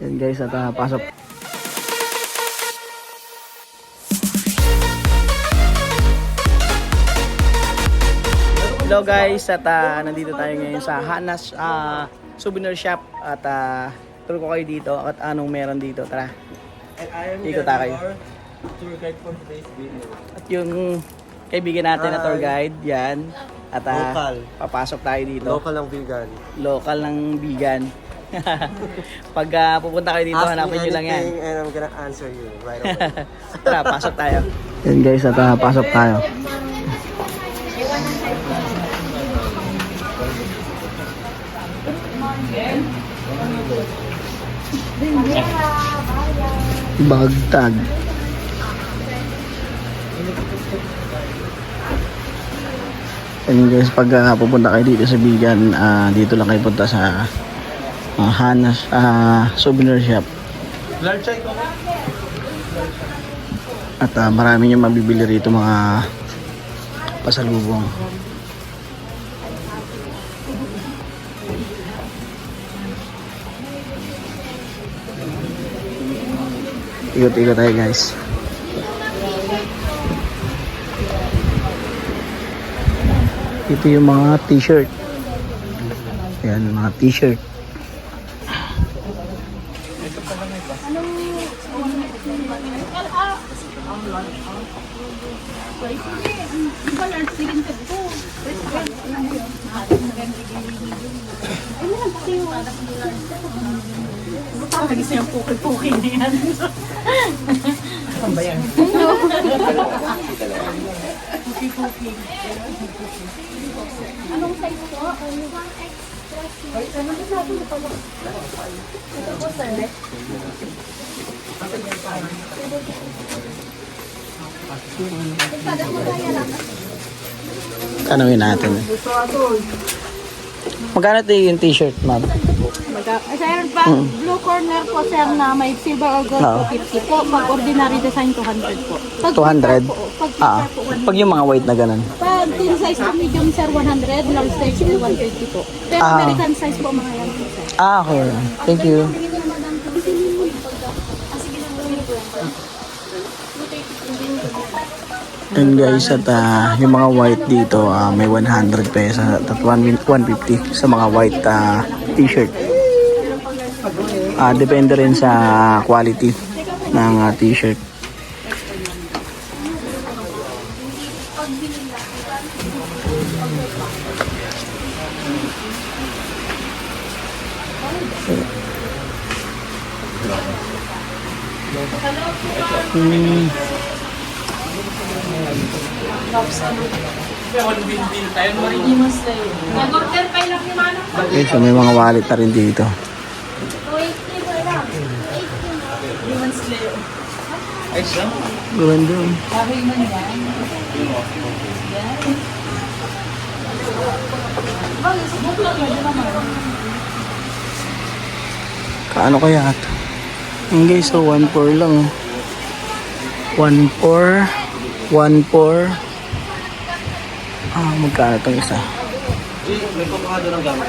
Yan guys, at pasok. Hello guys, at nandito tayo ngayon sa Hanas Souvenir Shop at turo ko kayo dito at anong meron dito. Tara, ikot tayo. Tour guide for today's video. At yung kaibigan natin na tour guide, yan. At Local. papasok tayo dito. Local lang vegan. Local ng vegan. Pag pupunta kayo dito, Ask hanapin me nyo lang yan. anything and I'm gonna answer you right away. Tara, pasok tayo. Yan guys, at pasok tayo. Bagtag. Yan guys, pag pupunta kayo dito sa Bigan, dito lang kayo punta sa Hanas Souvenir Shop. At marami nyo mabibili rito mga pasalubong. Ikot-ikot tayo guys. Ito yung mga t-shirt. Ayan, mga t-shirt. Lagi siyang puki-puki na yan. Ano ba yan? Puki-puki. Anong size po? Only 1X plus. Ano ba sabi mo pala? Ito po, sir. Tanungin natin. Magkano ito yung t-shirt, ma'am? Sir, pag blue corner po, sir, na may silver or gold po, 50 po. Pag ordinary design, 200 po. Pag 200? Pag silver po, 100. Pag yung mga white na ganun. Pag thin size po, medium, sir, 100. Large size po, 150 po. Pero American size po, mga yan po, sir. Okay. Thank you. And guys, at yung mga white dito, may 100 pesos at 150 sa mga white t-shirt. Depende rin sa quality ng t-shirt. Okay, so may mga wallet na rin dito. Ganda. Kaano kaya ito? Ang guys, so 1.4 lang. 1.4 1.4. Magkano itong isa? May papakado ng gamit.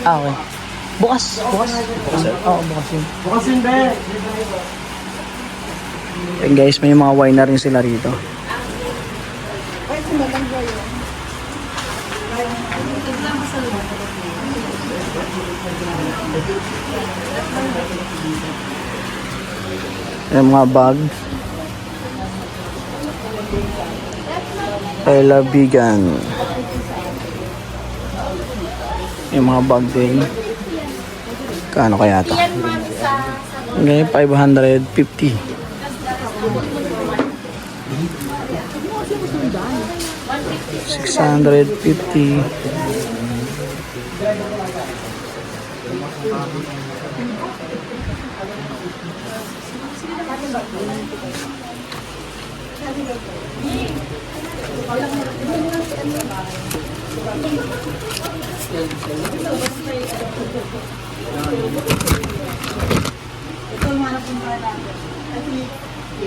Okay. Bukas. Bukas? Oo, bukas yun. Bukas yun, be! And guys, may mga wine na rin sila rito. Yung mga bag. I love vegan. Yung mga bag din. Kaano kaya ito? Ngayon, 550. 650.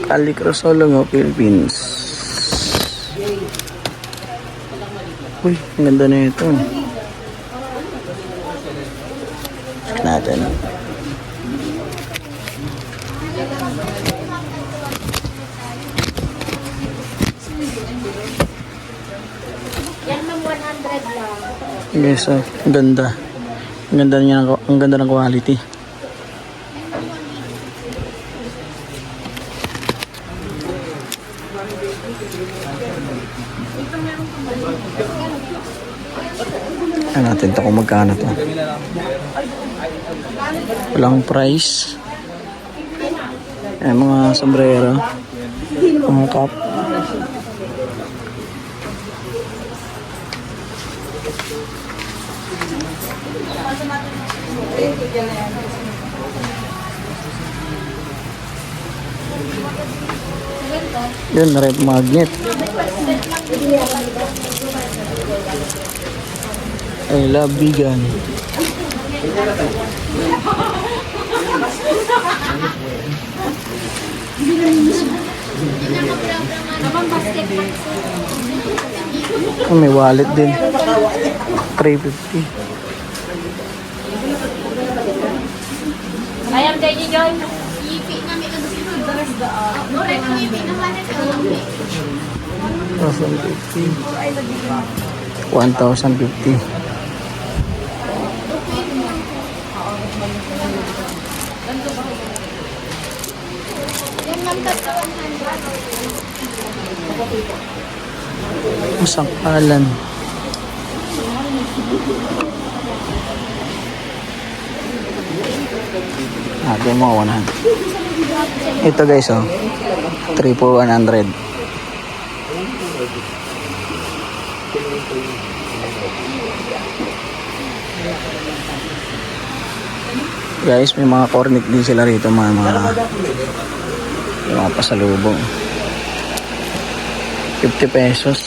Alicrosolo, Philippines. Uy, ang ganda na ito. Check natin. Yan ma'am, 100 lang. Guys, oh, ang ganda. Ang ganda niya, ang ganda ng quality. Ano natin to kung magkano to. Walang price. Ayan, mga sombrero. Mga cup. Yun, rep magnet. I love vegan. Oh, may wallet din. 350. Ayam Daddy Joy. 1,050. Isang palan. Ito mo 100. Ito guys, oh. 3 for 100. Guys, may mga cornet din sila rito, mga pasalubong. 50 pesos.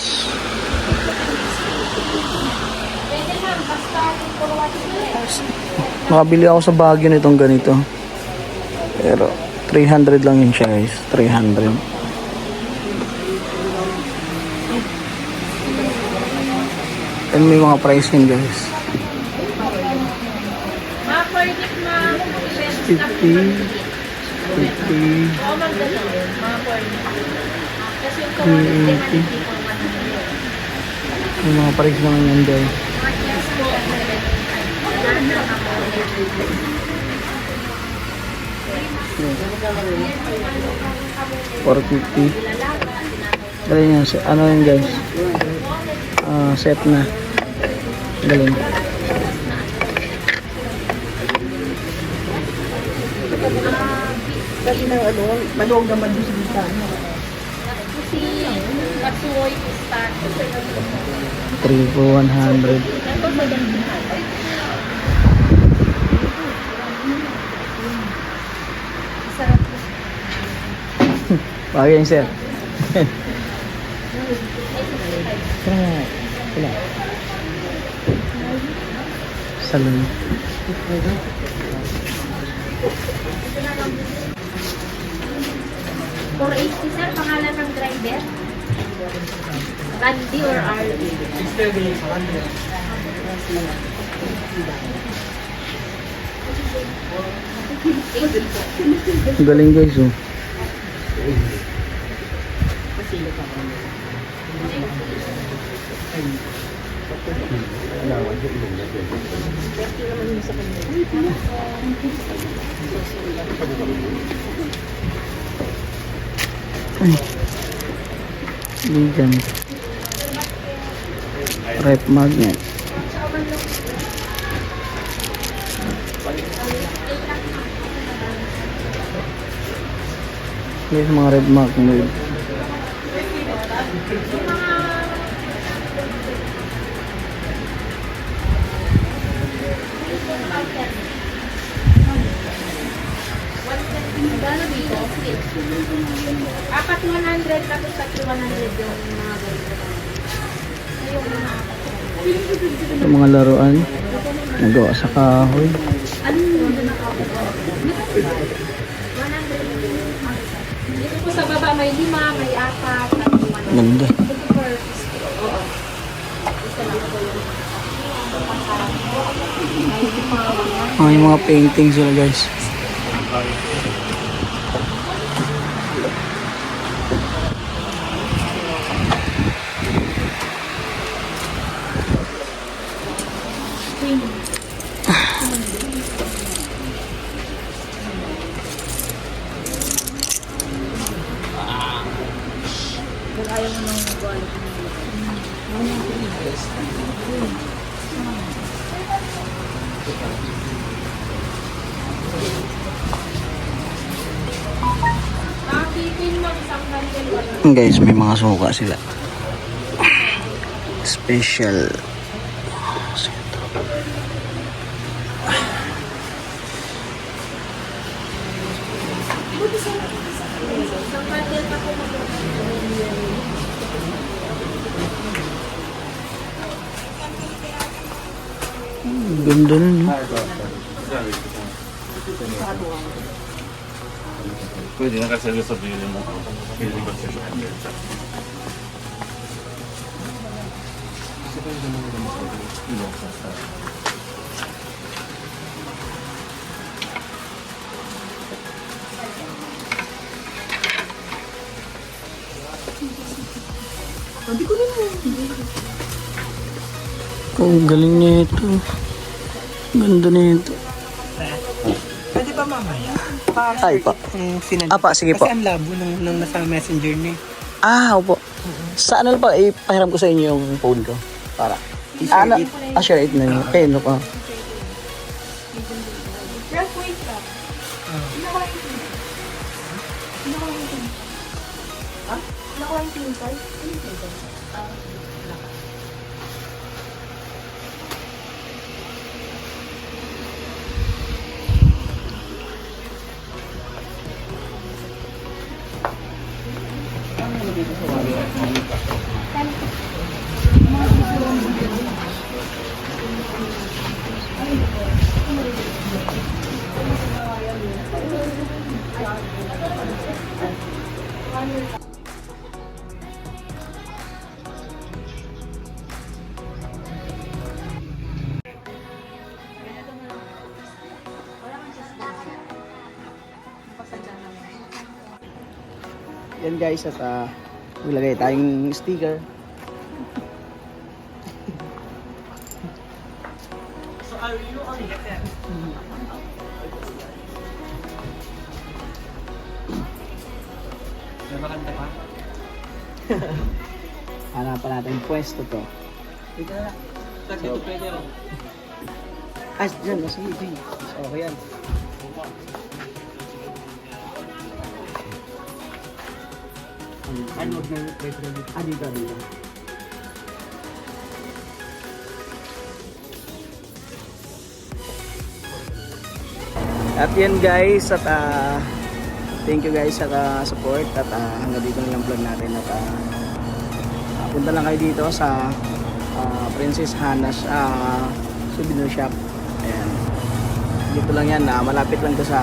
Makabili ako sa Baguio nitong ganito. Pero 300 lang yun siya guys. 300. And may mga price yun guys. 50. 50. 380. May mga price naman yan guys. $450. Galing yan. Ano yun guys? Set na. Galing. Kasi na ano, maluwag naman doon sa bintana. Si Patsuoy Pistachio. 3 for 100. Bagay yung sir. Salon. $480 sir, pangalan ng driver? Randy or RD? Ang galing guys oh. Ay. Vegan. Rep magnet. Yes, mga red magnet. Apat 100 tapos tatlo 100 yung mga ganito. Yung mga Yung mga laruan. Nagawa sa kahoy. ano yung dito po sa baba may 5, may 4, Ganda. Yung mga paintings sila guys. ayaw mo nang mag-wallet. Guys, may mga suka sila. Special. Ganda nun, no? Pwede na kasi sabihin mo. Pwede ba siya siya? Ang galing nito. Ganda nito. Pwede ba mamaya? Ay, pa. Apa, sige po. Kasi ang labo nung nasa messenger niya. Opo. Sa ano pa, ipahiram ko sa inyo yung phone ko. Para. Share it na yun. Ano pa. Yan guys, at maglagay tayong sticker. So are you on the May makanta pa? Hanapan natin yung pwesto to. Ika na. Kasi ito pwede rin. Dyan, nasa dyan. Okay yan. Ano huwag na pwede rin. Dito, dito. At yan guys, at thank you guys sa support at hanggang dito na lang vlog natin at punta lang kayo dito sa Princess Hannah's souvenir shop. Ayan. Dito lang yan, malapit lang to sa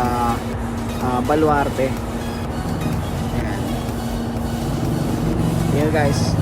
Baluarte. Ayan. Ayan guys.